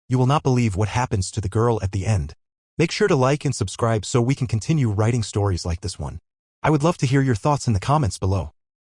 You will not believe what happens to the girl at the end. Make sure to like and subscribe so we can continue writing stories like this one. I would love to hear your thoughts in the comments below.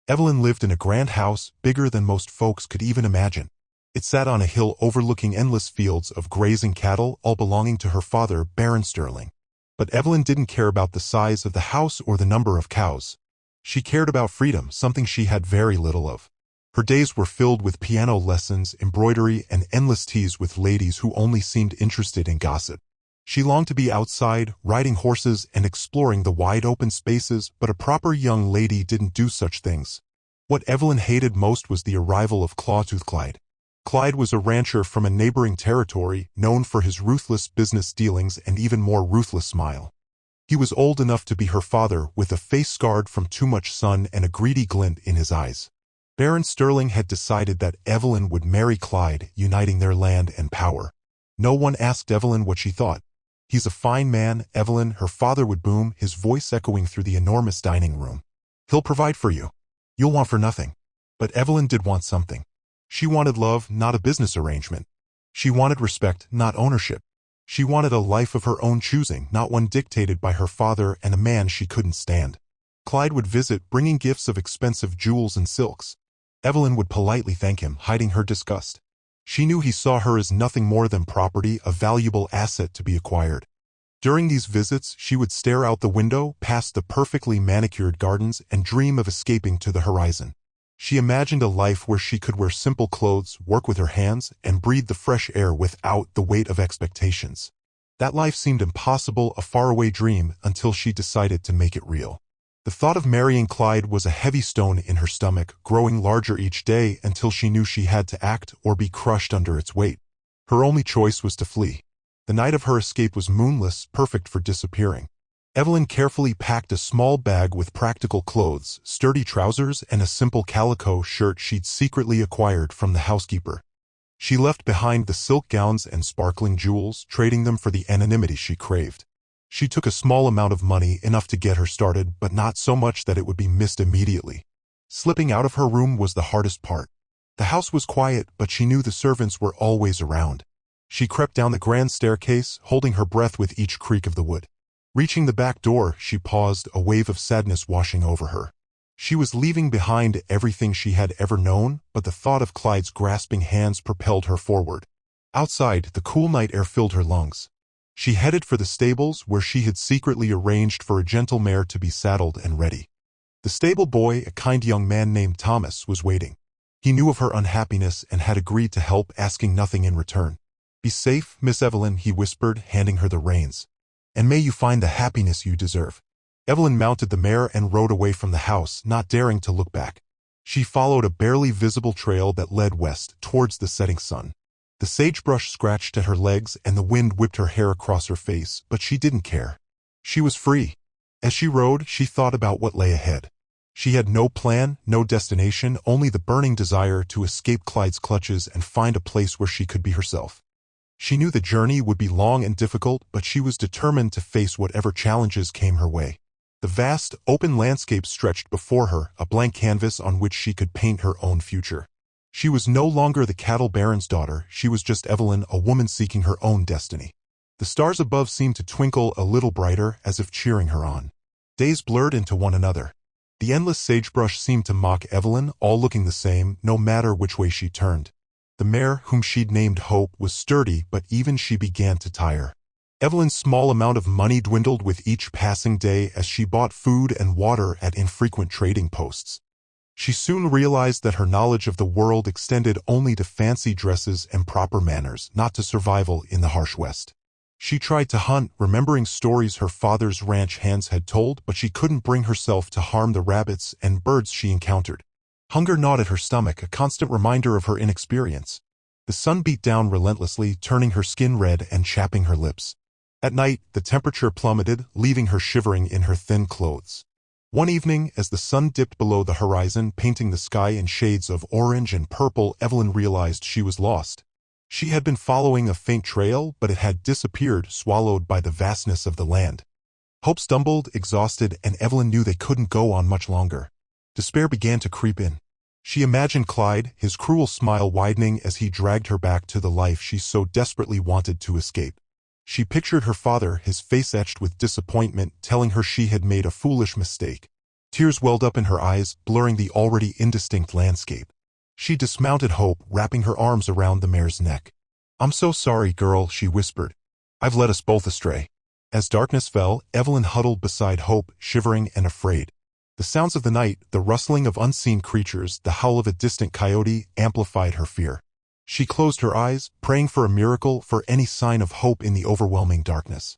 Evelyn lived in a grand house, bigger than most folks could even imagine. It sat on a hill overlooking endless fields of grazing cattle, all belonging to her father, Baron Sterling. But Evelyn didn't care about the size of the house or the number of cows. She cared about freedom, something she had very little of. Her days were filled with piano lessons, embroidery, and endless teas with ladies who only seemed interested in gossip. She longed to be outside, riding horses and exploring the wide open spaces, but a proper young lady didn't do such things. What Evelyn hated most was the arrival of Clawtooth Clyde. Clyde was a rancher from a neighboring territory, known for his ruthless business dealings and even more ruthless smile. He was old enough to be her father, with a face scarred from too much sun and a greedy glint in his eyes. Baron Sterling had decided that Evelyn would marry Clyde, uniting their land and power. No one asked Evelyn what she thought. "He's a fine man, Evelyn," her father would boom, his voice echoing through the enormous dining room. "He'll provide for you. You'll want for nothing." But Evelyn did want something. She wanted love, not a business arrangement. She wanted respect, not ownership. She wanted a life of her own choosing, not one dictated by her father and a man she couldn't stand. Clyde would visit, bringing gifts of expensive jewels and silks. Evelyn would politely thank him, hiding her disgust. She knew he saw her as nothing more than property, a valuable asset to be acquired. During these visits, she would stare out the window, past the perfectly manicured gardens, and dream of escaping to the horizon. She imagined a life where she could wear simple clothes, work with her hands, and breathe the fresh air without the weight of expectations. That life seemed impossible, a faraway dream, until she decided to make it real. The thought of marrying Clyde was a heavy stone in her stomach, growing larger each day until she knew she had to act or be crushed under its weight. Her only choice was to flee. The night of her escape was moonless, perfect for disappearing. Evelyn carefully packed a small bag with practical clothes, sturdy trousers, and a simple calico shirt she'd secretly acquired from the housekeeper. She left behind the silk gowns and sparkling jewels, trading them for the anonymity she craved. She took a small amount of money, enough to get her started, but not so much that it would be missed immediately. Slipping out of her room was the hardest part. The house was quiet, but she knew the servants were always around. She crept down the grand staircase, holding her breath with each creak of the wood. Reaching the back door, she paused, a wave of sadness washing over her. She was leaving behind everything she had ever known, but the thought of Clyde's grasping hands propelled her forward. Outside, the cool night air filled her lungs. She headed for the stables, where she had secretly arranged for a gentle mare to be saddled and ready. The stable boy, a kind young man named Thomas, was waiting. He knew of her unhappiness and had agreed to help, asking nothing in return. "Be safe, Miss Evelyn," he whispered, handing her the reins. "And may you find the happiness you deserve." Evelyn mounted the mare and rode away from the house, not daring to look back. She followed a barely visible trail that led west, towards the setting sun. The sagebrush scratched at her legs and the wind whipped her hair across her face, but she didn't care. She was free. As she rode, she thought about what lay ahead. She had no plan, no destination, only the burning desire to escape Clyde's clutches and find a place where she could be herself. She knew the journey would be long and difficult, but she was determined to face whatever challenges came her way. The vast, open landscape stretched before her, a blank canvas on which she could paint her own future. She was no longer the cattle baron's daughter, she was just Evelyn, a woman seeking her own destiny. The stars above seemed to twinkle a little brighter, as if cheering her on. Days blurred into one another. The endless sagebrush seemed to mock Evelyn, all looking the same, no matter which way she turned. The mare, whom she'd named Hope, was sturdy, but even she began to tire. Evelyn's small amount of money dwindled with each passing day as she bought food and water at infrequent trading posts. She soon realized that her knowledge of the world extended only to fancy dresses and proper manners, not to survival in the harsh West. She tried to hunt, remembering stories her father's ranch hands had told, but she couldn't bring herself to harm the rabbits and birds she encountered. Hunger gnawed at her stomach, a constant reminder of her inexperience. The sun beat down relentlessly, turning her skin red and chapping her lips. At night, the temperature plummeted, leaving her shivering in her thin clothes. One evening, as the sun dipped below the horizon, painting the sky in shades of orange and purple, Evelyn realized she was lost. She had been following a faint trail, but it had disappeared, swallowed by the vastness of the land. Hope stumbled, exhausted, and Evelyn knew they couldn't go on much longer. Despair began to creep in. She imagined Clyde, his cruel smile widening as he dragged her back to the life she so desperately wanted to escape. She pictured her father, his face etched with disappointment, telling her she had made a foolish mistake. Tears welled up in her eyes, blurring the already indistinct landscape. She dismounted Hope, wrapping her arms around the mare's neck. "I'm so sorry, girl," she whispered. "I've led us both astray." As darkness fell, Evelyn huddled beside Hope, shivering and afraid. The sounds of the night, the rustling of unseen creatures, the howl of a distant coyote, amplified her fear. She closed her eyes, praying for a miracle, for any sign of hope in the overwhelming darkness.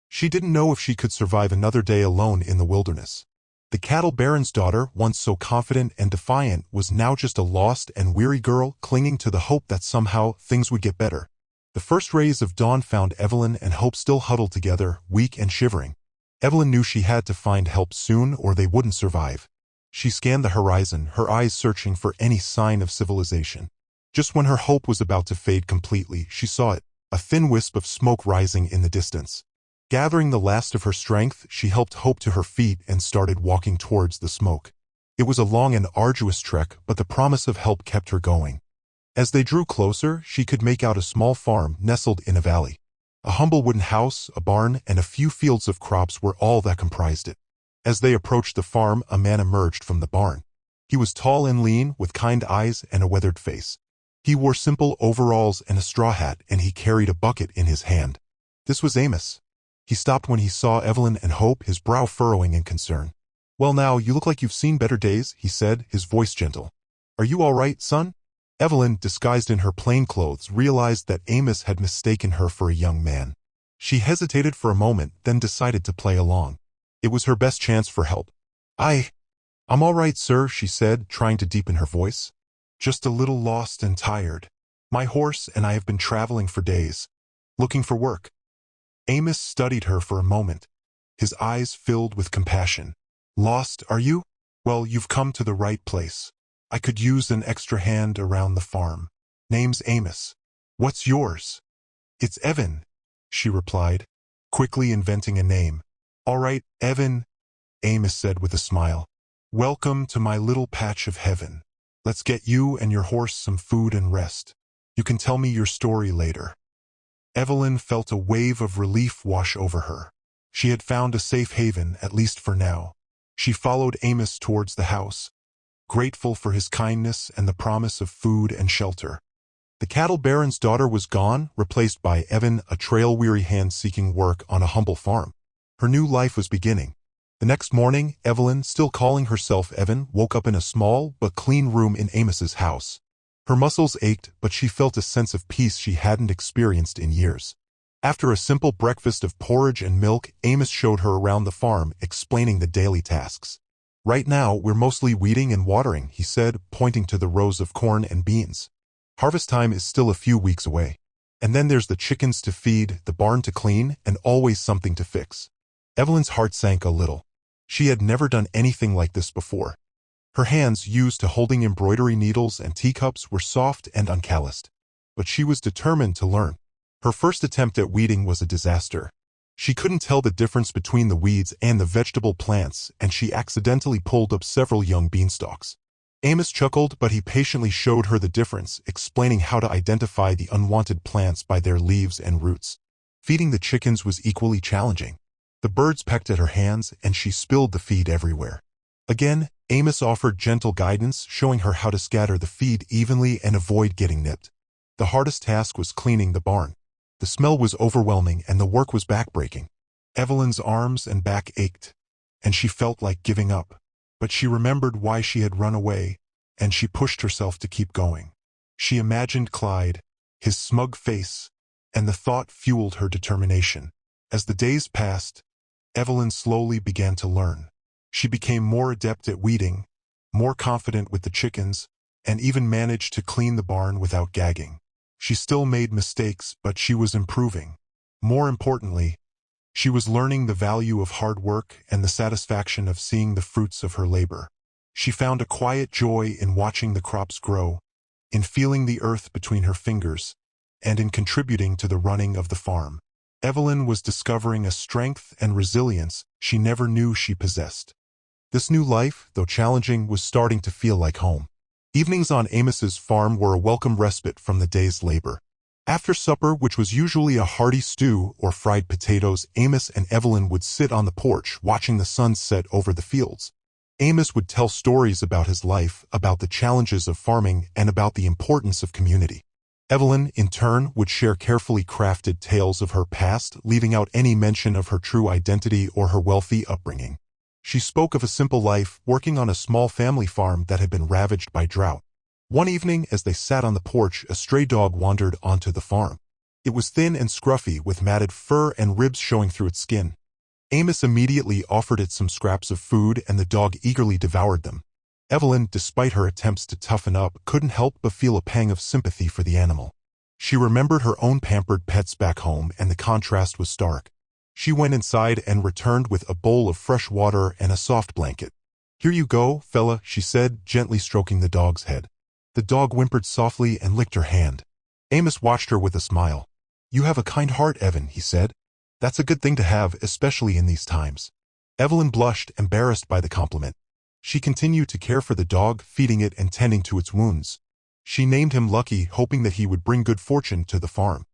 She didn't know if she could survive another day alone in the wilderness. The cattle baron's daughter, once so confident and defiant, was now just a lost and weary girl clinging to the hope that somehow things would get better. The first rays of dawn found Evelyn and Hope still huddled together, weak and shivering. Evelyn knew she had to find help soon or they wouldn't survive. She scanned the horizon, her eyes searching for any sign of civilization. Just when her hope was about to fade completely, she saw it, a thin wisp of smoke rising in the distance. Gathering the last of her strength, she helped Hope to her feet and started walking towards the smoke. It was a long and arduous trek, but the promise of help kept her going. As they drew closer, she could make out a small farm nestled in a valley. A humble wooden house, a barn, and a few fields of crops were all that comprised it. As they approached the farm, a man emerged from the barn. He was tall and lean, with kind eyes and a weathered face. He wore simple overalls and a straw hat, and he carried a bucket in his hand. This was Amos. He stopped when he saw Evelyn and Hope, his brow furrowing in concern. "Well now, you look like you've seen better days," he said, his voice gentle. "Are you all right, son?" Evelyn, disguised in her plain clothes, realized that Amos had mistaken her for a young man. She hesitated for a moment, then decided to play along. It was her best chance for help. I'm all right, sir," she said, trying to deepen her voice. "Just a little lost and tired. My horse and I have been traveling for days, looking for work." Amos studied her for a moment, his eyes filled with compassion. "Lost, are you? Well, you've come to the right place. I could use an extra hand around the farm. Name's Amos. What's yours?" "It's Evan," she replied, quickly inventing a name. "All right, Evan," Amos said with a smile. "Welcome to my little patch of heaven. Let's get you and your horse some food and rest. You can tell me your story later." Evelyn felt a wave of relief wash over her. She had found a safe haven, at least for now. She followed Amos towards the house, grateful for his kindness and the promise of food and shelter. The cattle baron's daughter was gone, replaced by Evan, a trail-weary hand seeking work on a humble farm. Her new life was beginning. The next morning, Evelyn, still calling herself Evan, woke up in a small but clean room in Amos's house. Her muscles ached, but she felt a sense of peace she hadn't experienced in years. After a simple breakfast of porridge and milk, Amos showed her around the farm, explaining the daily tasks. "Right now, we're mostly weeding and watering," he said, pointing to the rows of corn and beans. "Harvest time is still a few weeks away. And then there's the chickens to feed, the barn to clean, and always something to fix." Evelyn's heart sank a little. She had never done anything like this before. Her hands, used to holding embroidery needles and teacups, were soft and uncalloused. But she was determined to learn. Her first attempt at weeding was a disaster. She couldn't tell the difference between the weeds and the vegetable plants, and she accidentally pulled up several young beanstalks. Amos chuckled, but he patiently showed her the difference, explaining how to identify the unwanted plants by their leaves and roots. Feeding the chickens was equally challenging. The birds pecked at her hands, and she spilled the feed everywhere. Again, Amos offered gentle guidance, showing her how to scatter the feed evenly and avoid getting nipped. The hardest task was cleaning the barn. The smell was overwhelming, and the work was backbreaking. Evelyn's arms and back ached, and she felt like giving up. But she remembered why she had run away, and she pushed herself to keep going. She imagined Clyde, his smug face, and the thought fueled her determination. As the days passed, Evelyn slowly began to learn. She became more adept at weeding, more confident with the chickens, and even managed to clean the barn without gagging. She still made mistakes, but she was improving. More importantly, she was learning the value of hard work and the satisfaction of seeing the fruits of her labor. She found a quiet joy in watching the crops grow, in feeling the earth between her fingers, and in contributing to the running of the farm. Evelyn was discovering a strength and resilience she never knew she possessed. This new life, though challenging, was starting to feel like home. Evenings on Amos's farm were a welcome respite from the day's labor. After supper, which was usually a hearty stew or fried potatoes, Amos and Evelyn would sit on the porch watching the sun set over the fields. Amos would tell stories about his life, about the challenges of farming, and about the importance of community. Evelyn, in turn, would share carefully crafted tales of her past, leaving out any mention of her true identity or her wealthy upbringing. She spoke of a simple life, working on a small family farm that had been ravaged by drought. One evening, as they sat on the porch, a stray dog wandered onto the farm. It was thin and scruffy, with matted fur and ribs showing through its skin. Amos immediately offered it some scraps of food, and the dog eagerly devoured them. Evelyn, despite her attempts to toughen up, couldn't help but feel a pang of sympathy for the animal. She remembered her own pampered pets back home, and the contrast was stark. She went inside and returned with a bowl of fresh water and a soft blanket. "Here you go, fella," she said, gently stroking the dog's head. The dog whimpered softly and licked her hand. Amos watched her with a smile. "You have a kind heart, Evan," he said. "That's a good thing to have, especially in these times." Evelyn blushed, embarrassed by the compliment. She continued to care for the dog, feeding it and tending to its wounds. She named him Lucky, hoping that he would bring good fortune to the farm.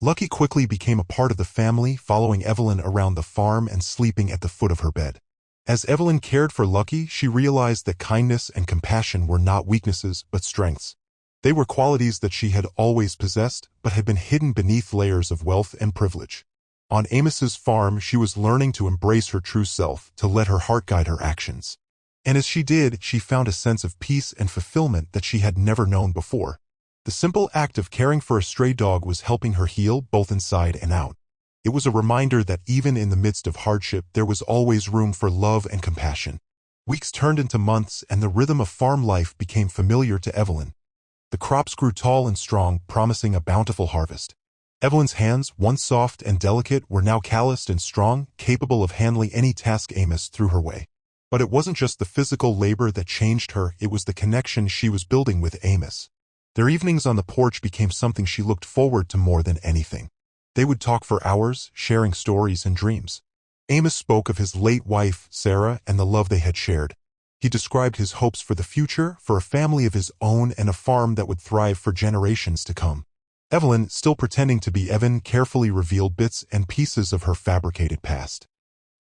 Lucky quickly became a part of the family, following Evelyn around the farm and sleeping at the foot of her bed. As Evelyn cared for Lucky, she realized that kindness and compassion were not weaknesses, but strengths. They were qualities that she had always possessed, but had been hidden beneath layers of wealth and privilege. On Amos's farm, she was learning to embrace her true self, to let her heart guide her actions. And as she did, she found a sense of peace and fulfillment that she had never known before. The simple act of caring for a stray dog was helping her heal both inside and out. It was a reminder that even in the midst of hardship, there was always room for love and compassion. Weeks turned into months, and the rhythm of farm life became familiar to Evelyn. The crops grew tall and strong, promising a bountiful harvest. Evelyn's hands, once soft and delicate, were now calloused and strong, capable of handling any task Amos threw her way. But it wasn't just the physical labor that changed her, it was the connection she was building with Amos. Their evenings on the porch became something she looked forward to more than anything. They would talk for hours, sharing stories and dreams. Amos spoke of his late wife, Sarah, and the love they had shared. He described his hopes for the future, for a family of his own and a farm that would thrive for generations to come. Evelyn, still pretending to be Evan, carefully revealed bits and pieces of her fabricated past.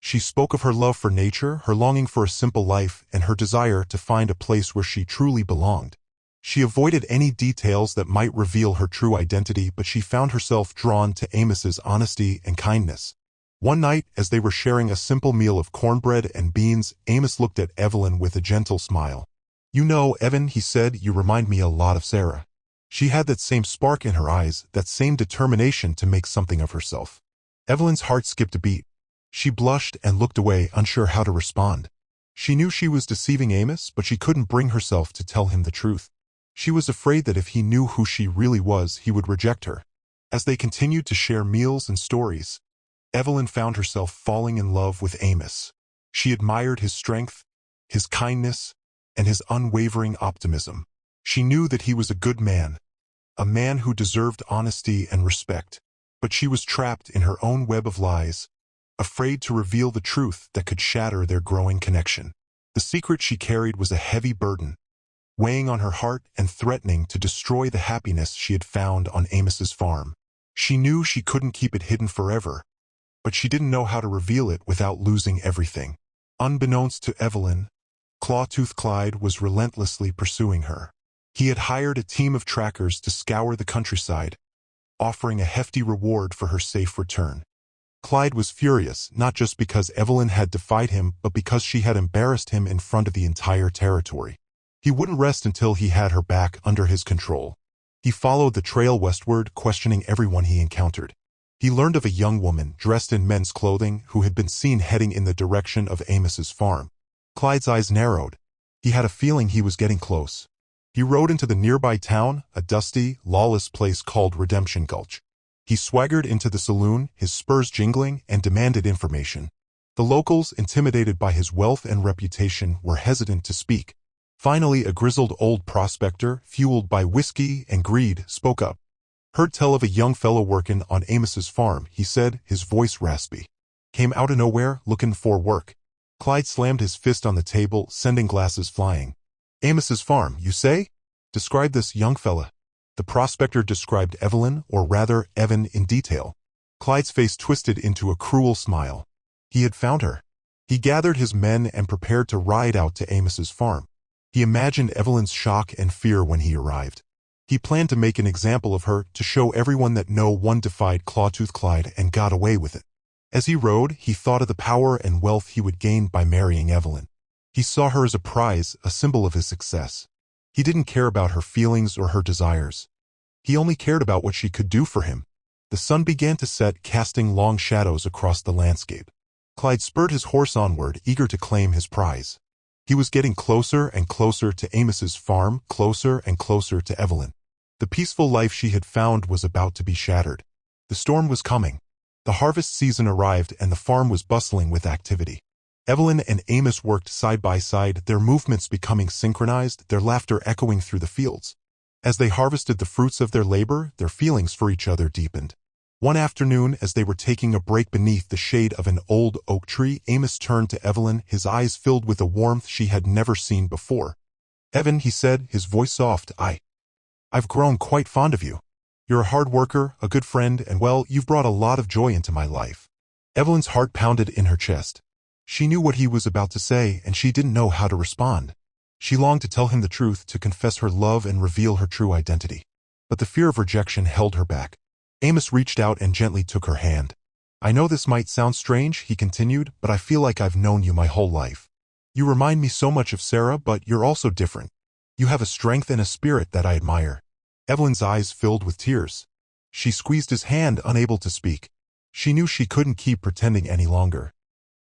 She spoke of her love for nature, her longing for a simple life, and her desire to find a place where she truly belonged. She avoided any details that might reveal her true identity, but she found herself drawn to Amos's honesty and kindness. One night, as they were sharing a simple meal of cornbread and beans, Amos looked at Evelyn with a gentle smile. "You know, Evan," he said, "you remind me a lot of Sarah." She had that same spark in her eyes, that same determination to make something of herself. Evelyn's heart skipped a beat. She blushed and looked away, unsure how to respond. She knew she was deceiving Amos, but she couldn't bring herself to tell him the truth. She was afraid that if he knew who she really was, he would reject her. As they continued to share meals and stories, Evelyn found herself falling in love with Amos. She admired his strength, his kindness, and his unwavering optimism. She knew that he was a good man, a man who deserved honesty and respect. But she was trapped in her own web of lies, afraid to reveal the truth that could shatter their growing connection. The secret she carried was a heavy burden, weighing on her heart and threatening to destroy the happiness she had found on Amos's farm. She knew she couldn't keep it hidden forever, but she didn't know how to reveal it without losing everything. Unbeknownst to Evelyn, Clawtooth Clyde was relentlessly pursuing her. He had hired a team of trackers to scour the countryside, offering a hefty reward for her safe return. Clyde was furious, not just because Evelyn had defied him, but because she had embarrassed him in front of the entire territory. He wouldn't rest until he had her back under his control. He followed the trail westward, questioning everyone he encountered. He learned of a young woman, dressed in men's clothing, who had been seen heading in the direction of Amos's farm. Clyde's eyes narrowed. He had a feeling he was getting close. He rode into the nearby town, a dusty, lawless place called Redemption Gulch. He swaggered into the saloon, his spurs jingling, and demanded information. The locals, intimidated by his wealth and reputation, were hesitant to speak. Finally, a grizzled old prospector, fueled by whiskey and greed, spoke up. "Heard tell of a young fellow workin' on Amos's farm," he said, his voice raspy. "Came out of nowhere, lookin' for work." Clyde slammed his fist on the table, sending glasses flying. "Amos's farm, you say?" Describe this young fella. The prospector described Evelyn, or rather Evan, in detail. Clyde's face twisted into a cruel smile. He had found her. He gathered his men and prepared to ride out to Amos's farm. He imagined Evelyn's shock and fear when he arrived. He planned to make an example of her to show everyone that no one defied Clawtooth Clyde and got away with it. As he rode, he thought of the power and wealth he would gain by marrying Evelyn. He saw her as a prize, a symbol of his success. He didn't care about her feelings or her desires. He only cared about what she could do for him. The sun began to set, casting long shadows across the landscape. Clyde spurred his horse onward, eager to claim his prize. He was getting closer and closer to Amos's farm, closer and closer to Evelyn. The peaceful life she had found was about to be shattered. The storm was coming. The harvest season arrived and the farm was bustling with activity. Evelyn and Amos worked side by side, their movements becoming synchronized, their laughter echoing through the fields. As they harvested the fruits of their labor, their feelings for each other deepened. One afternoon, as they were taking a break beneath the shade of an old oak tree, Amos turned to Evelyn, his eyes filled with a warmth she had never seen before. "Evan," he said, his voice soft, I've grown quite fond of you. You're a hard worker, a good friend, and well, you've brought a lot of joy into my life." Evelyn's heart pounded in her chest. She knew what he was about to say, and she didn't know how to respond. She longed to tell him the truth, to confess her love and reveal her true identity. But the fear of rejection held her back. Amos reached out and gently took her hand. "I know this might sound strange," he continued, "but I feel like I've known you my whole life. You remind me so much of Sarah, but you're also different. You have a strength and a spirit that I admire." Evelyn's eyes filled with tears. She squeezed his hand, unable to speak. She knew she couldn't keep pretending any longer.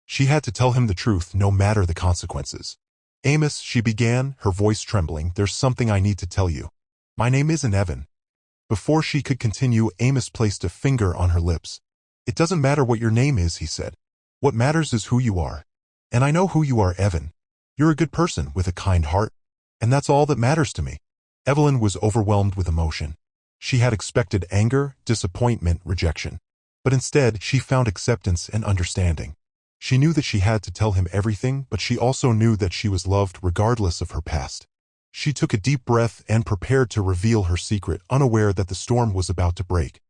She had to tell him the truth, no matter the consequences. "Amos," she began, her voice trembling, "there's something I need to tell you. My name isn't Evan." Before she could continue, Amos placed a finger on her lips. "It doesn't matter what your name is," he said. "What matters is who you are. And I know who you are, Evan. You're a good person with a kind heart. And that's all that matters to me." Evelyn was overwhelmed with emotion. She had expected anger, disappointment, rejection. But instead, she found acceptance and understanding. She knew that she had to tell him everything, but she also knew that she was loved regardless of her past. She took a deep breath and prepared to reveal her secret, unaware that the storm was about to break.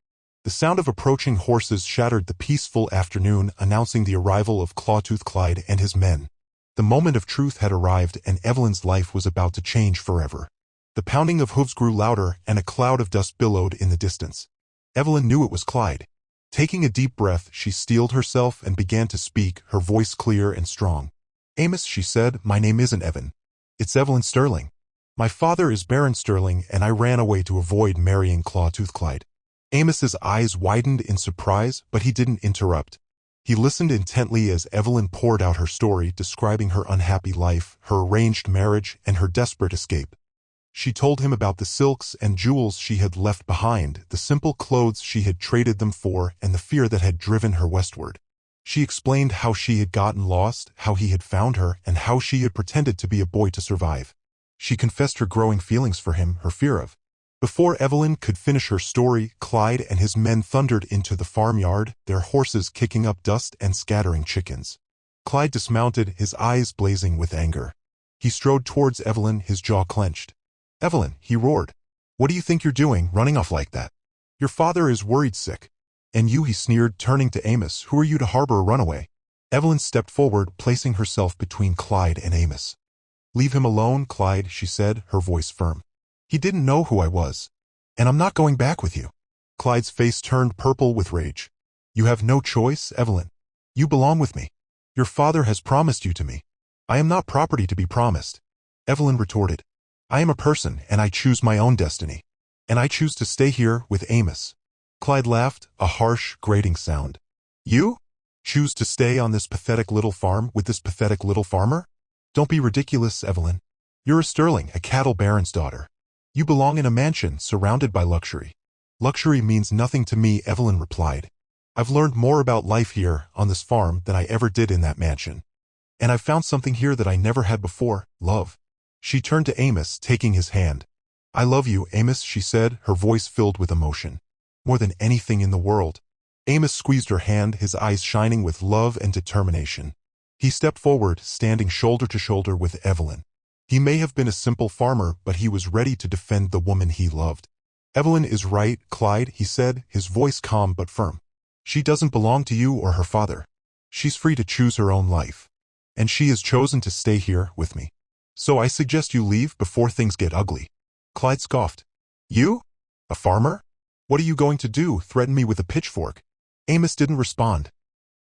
The sound of approaching horses shattered the peaceful afternoon, announcing the arrival of Clawtooth Clyde and his men. The moment of truth had arrived, and Evelyn's life was about to change forever. The pounding of hooves grew louder, and a cloud of dust billowed in the distance. Evelyn knew it was Clyde. Taking a deep breath, she steeled herself and began to speak, her voice clear and strong. "Amos," she said, "my name isn't Evan. It's Evelyn Sterling. My father is Baron Sterling, and I ran away to avoid marrying Clawtooth Clyde." Amos's eyes widened in surprise, but he didn't interrupt. He listened intently as Evelyn poured out her story, describing her unhappy life, her arranged marriage, and her desperate escape. She told him about the silks and jewels she had left behind, the simple clothes she had traded them for, and the fear that had driven her westward. She explained how she had gotten lost, how he had found her, and how she had pretended to be a boy to survive. She confessed her growing feelings for him, her fear of. Before Evelyn could finish her story, Clyde and his men thundered into the farmyard, their horses kicking up dust and scattering chickens. Clyde dismounted, his eyes blazing with anger. He strode towards Evelyn, his jaw clenched. "Evelyn," he roared. "What do you think you're doing, running off like that? Your father is worried sick. And you," he sneered, turning to Amos, "who are you to harbor a runaway?" Evelyn stepped forward, placing herself between Clyde and Amos. "Leave him alone, Clyde," she said, her voice firm. "He didn't know who I was. And I'm not going back with you." Clyde's face turned purple with rage. "You have no choice, Evelyn. You belong with me. Your father has promised you to me. I am not property to be promised." Evelyn retorted. "I am a person, and I choose my own destiny. And I choose to stay here with Amos." Clyde laughed, a harsh, grating sound. "You? Choose to stay on this pathetic little farm with this pathetic little farmer? Don't be ridiculous, Evelyn. You're a Sterling, a cattle baron's daughter. You belong in a mansion surrounded by luxury." "Luxury means nothing to me," Evelyn replied. "I've learned more about life here, on this farm, than I ever did in that mansion. And I've found something here that I never had before, love." She turned to Amos, taking his hand. "I love you, Amos," she said, her voice filled with emotion. "More than anything in the world." Amos squeezed her hand, his eyes shining with love and determination. He stepped forward, standing shoulder to shoulder with Evelyn. He may have been a simple farmer, but he was ready to defend the woman he loved. Evelyn is right, Clyde, he said, his voice calm but firm. She doesn't belong to you or her father. She's free to choose her own life. And she has chosen to stay here with me. So I suggest you leave before things get ugly. Clyde scoffed. You? A farmer? What are you going to do, threaten me with a pitchfork? Amos didn't respond.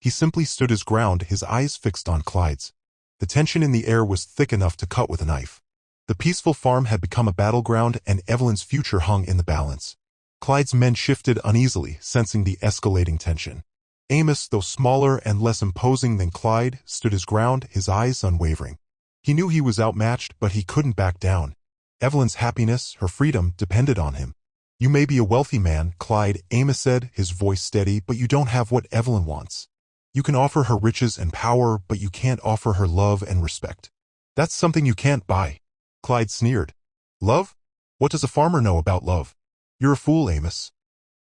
He simply stood his ground, his eyes fixed on Clyde's. The tension in the air was thick enough to cut with a knife. The peaceful farm had become a battleground, and Evelyn's future hung in the balance. Clyde's men shifted uneasily, sensing the escalating tension. Amos, though smaller and less imposing than Clyde, stood his ground, his eyes unwavering. He knew he was outmatched, but he couldn't back down. Evelyn's happiness, her freedom, depended on him. You may be a wealthy man, Clyde, Amos said, his voice steady, but you don't have what Evelyn wants. You can offer her riches and power, but you can't offer her love and respect. That's something you can't buy. Clyde sneered. Love? What does a farmer know about love? You're a fool, Amos.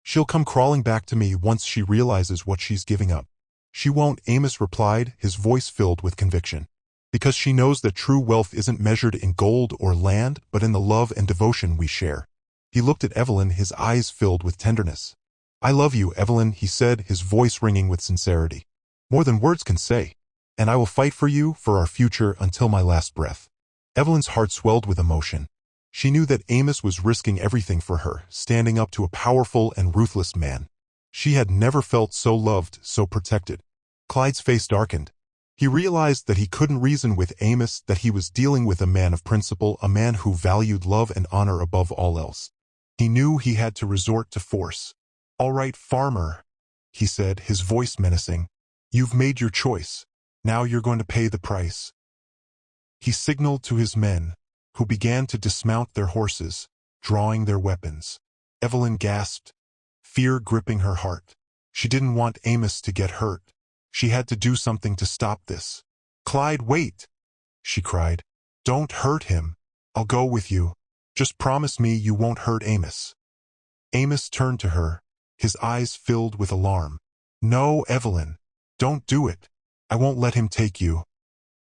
She'll come crawling back to me once she realizes what she's giving up. She won't, Amos replied, his voice filled with conviction. Because she knows that true wealth isn't measured in gold or land, but in the love and devotion we share. He looked at Evelyn, his eyes filled with tenderness. I love you, Evelyn, he said, his voice ringing with sincerity. More than words can say. And I will fight for you, for our future, until my last breath. Evelyn's heart swelled with emotion. She knew that Amos was risking everything for her, standing up to a powerful and ruthless man. She had never felt so loved, so protected. Clyde's face darkened. He realized that he couldn't reason with Amos, that he was dealing with a man of principle, a man who valued love and honor above all else. He knew he had to resort to force. All right, farmer, he said, his voice menacing. You've made your choice. Now you're going to pay the price. He signaled to his men, who began to dismount their horses, drawing their weapons. Evelyn gasped, fear gripping her heart. She didn't want Amos to get hurt. She had to do something to stop this. Clyde, wait, she cried. Don't hurt him. I'll go with you. Just promise me you won't hurt Amos. Amos turned to her, his eyes filled with alarm. No, Evelyn. Don't do it. I won't let him take you.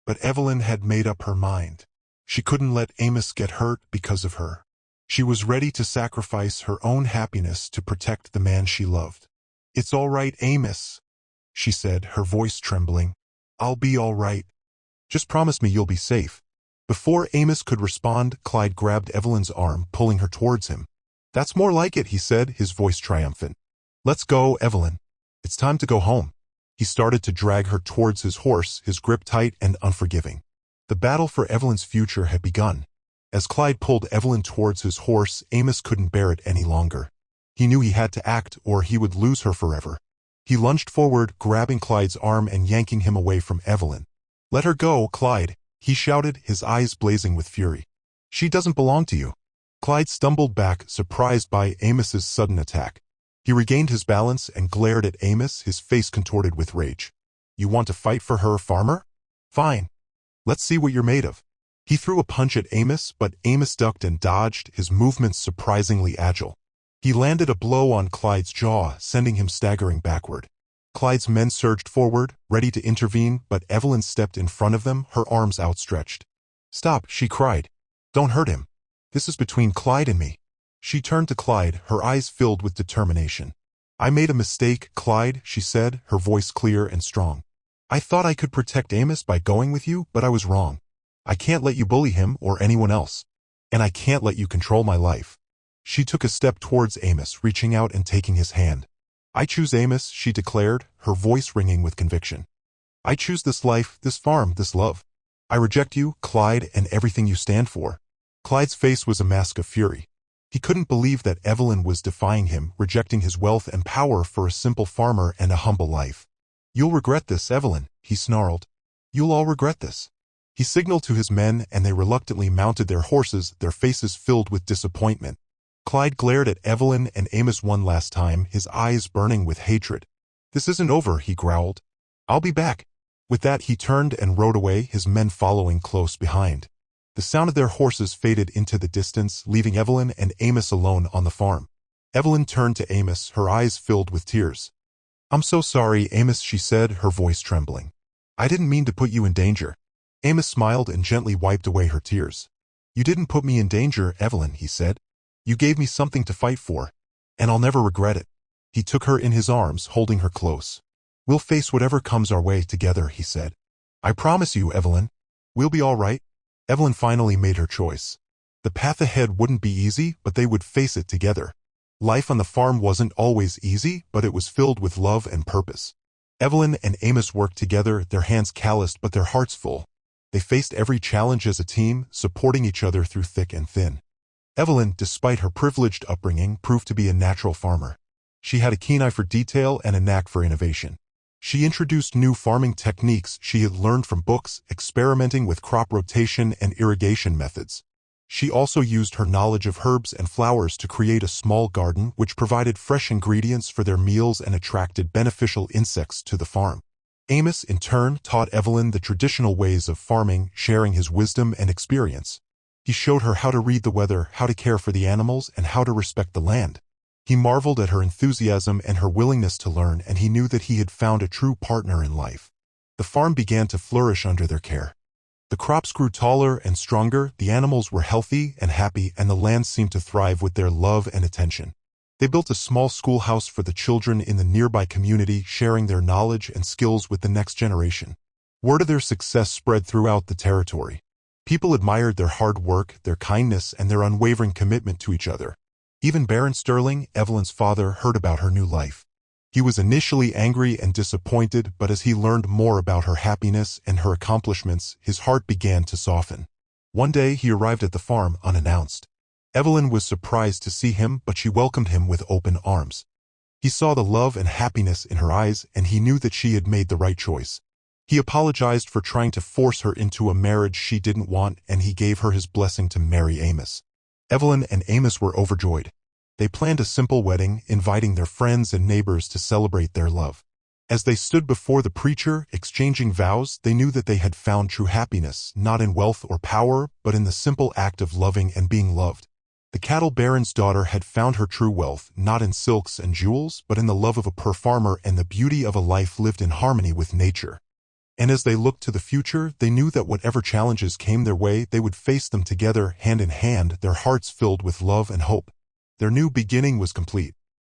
But Evelyn had made up her mind. She couldn't let Amos get hurt because of her. She was ready to sacrifice her own happiness to protect the man she loved. It's all right, Amos, she said, her voice trembling. I'll be all right. Just promise me you'll be safe. Before Amos could respond, Clyde grabbed Evelyn's arm, pulling her towards him. That's more like it, he said, his voice triumphant. Let's go, Evelyn. It's time to go home. He started to drag her towards his horse, his grip tight and unforgiving. The battle for Evelyn's future had begun. As Clyde pulled Evelyn towards his horse, Amos couldn't bear it any longer. He knew he had to act or he would lose her forever. He lunged forward, grabbing Clyde's arm and yanking him away from Evelyn. Let her go, Clyde, he shouted, his eyes blazing with fury. She doesn't belong to you. Clyde stumbled back, surprised by Amos's sudden attack. He regained his balance and glared at Amos, his face contorted with rage. You want to fight for her, farmer? Fine. Let's see what you're made of. He threw a punch at Amos, but Amos ducked and dodged, his movements surprisingly agile. He landed a blow on Clyde's jaw, sending him staggering backward. Clyde's men surged forward, ready to intervene, but Evelyn stepped in front of them, her arms outstretched. Stop, she cried. Don't hurt him. This is between Clyde and me. She turned to Clyde, her eyes filled with determination. I made a mistake, Clyde, she said, her voice clear and strong. I thought I could protect Amos by going with you, but I was wrong. I can't let you bully him or anyone else. And I can't let you control my life. She took a step towards Amos, reaching out and taking his hand. I choose Amos, she declared, her voice ringing with conviction. I choose this life, this farm, this love. I reject you, Clyde, and everything you stand for. Clyde's face was a mask of fury. He couldn't believe that Evelyn was defying him, rejecting his wealth and power for a simple farmer and a humble life. You'll regret this, Evelyn, he snarled. You'll all regret this. He signaled to his men, and they reluctantly mounted their horses, their faces filled with disappointment. Clyde glared at Evelyn and Amos one last time, his eyes burning with hatred. This isn't over, he growled. I'll be back. With that, he turned and rode away, his men following close behind. The sound of their horses faded into the distance, leaving Evelyn and Amos alone on the farm. Evelyn turned to Amos, her eyes filled with tears. I'm so sorry, Amos, she said, her voice trembling. I didn't mean to put you in danger. Amos smiled and gently wiped away her tears. "You didn't put me in danger, Evelyn," he said. "You gave me something to fight for, and I'll never regret it." He took her in his arms, holding her close. "We'll face whatever comes our way together," he said. "I promise you, Evelyn. We'll be all right." Evelyn finally made her choice. The path ahead wouldn't be easy, but they would face it together. Life on the farm wasn't always easy, but it was filled with love and purpose. Evelyn and Amos worked together, their hands calloused but their hearts full. They faced every challenge as a team, supporting each other through thick and thin. Evelyn, despite her privileged upbringing, proved to be a natural farmer. She had a keen eye for detail and a knack for innovation. She introduced new farming techniques she had learned from books, experimenting with crop rotation and irrigation methods. She also used her knowledge of herbs and flowers to create a small garden which provided fresh ingredients for their meals and attracted beneficial insects to the farm. Amos, in turn, taught Evelyn the traditional ways of farming, sharing his wisdom and experience. He showed her how to read the weather, how to care for the animals, and how to respect the land. He marveled at her enthusiasm and her willingness to learn, and he knew that he had found a true partner in life. The farm began to flourish under their care. The crops grew taller and stronger, the animals were healthy and happy, and the land seemed to thrive with their love and attention. They built a small schoolhouse for the children in the nearby community, sharing their knowledge and skills with the next generation. Word of their success spread throughout the territory. People admired their hard work, their kindness, and their unwavering commitment to each other. Even Baron Sterling, Evelyn's father, heard about her new life. He was initially angry and disappointed, but as he learned more about her happiness and her accomplishments, his heart began to soften. One day he arrived at the farm unannounced. Evelyn was surprised to see him, but she welcomed him with open arms. He saw the love and happiness in her eyes, and he knew that she had made the right choice. He apologized for trying to force her into a marriage she didn't want, and he gave her his blessing to marry Amos. Evelyn and Amos were overjoyed. They planned a simple wedding, inviting their friends and neighbors to celebrate their love. As they stood before the preacher, exchanging vows, they knew that they had found true happiness, not in wealth or power, but in the simple act of loving and being loved. The cattle baron's daughter had found her true wealth, not in silks and jewels, but in the love of a poor farmer and the beauty of a life lived in harmony with nature. And as they looked to the future, they knew that whatever challenges came their way, they would face them together, hand in hand, their hearts filled with love and hope. Their new beginning was complete.